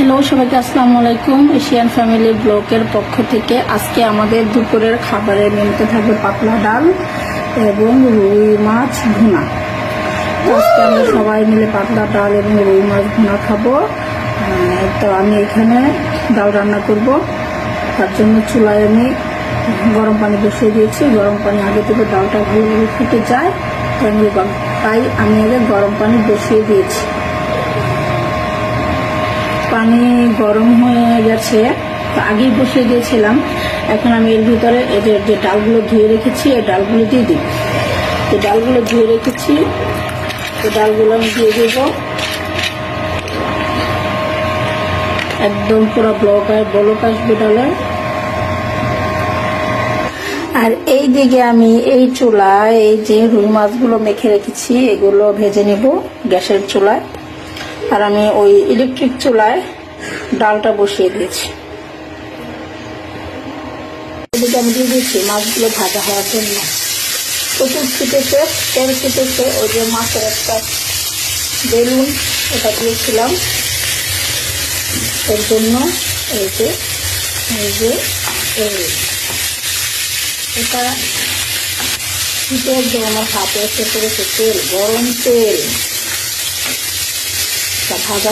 Hello সবাইকে, আসসালামু আলাইকুম। এশিয়ান ফ্যামিলি ব্লগের পক্ষ থেকে আজকে আমাদের দুপুরের খাবারের মেনুতে থাকবে পাতলা ডাল এবং রুই মাছ ভুনা। তো আজকে আমরা সবাই মিলে পাতলা ডাল এবং রুই মাছ ভুনা খাবো। তো আমি এখানে ডাল রান্না করব। তার জন্য চুলায় আমি গরম পানি বসিয়ে দিয়েছি। গরম পানি আগে থেকে ডালটা ভালোভাবে ফুটে যায়, তাই আমি আগে গরম পানি বসিয়ে দিয়েছি। পানি গরম হয়ে গেছে, আগেই বসিয়ে দিয়েছিলাম। এখন আমি এর ভিতরে এদের যে ডালগুলো ধুয়ে রেখেছি এই ডালগুলো দিয়ে দিই। তো ডালগুলো ধুয়ে রেখেছি, তো ডালগুলো আমি দিয়ে দেব। একদম পুরো ব্লক আসবে ডালে। আর এই দিকে আমি এই চুলায় এই যে রুই মাছগুলো মেখে রেখেছি এগুলো ভেজে নেব গ্যাসের চুলায়। আর আমি ওই ইলেকট্রিক চুলায় ডালটা বসিয়ে দিয়েছি। এদিকে আমি দিয়ে দিয়েছি মাছগুলো ভাজা হওয়ার জন্য। প্রচুর ফুটেছে, তেল ফুটেছে। ওই যে মাছের একটা বেলুন ওটা দিয়েছিলাম এর জন্য। এই যে এটা ফুটে একদম আমার হাতে এসে পড়েছে তেল, গরম তেল ভাজা।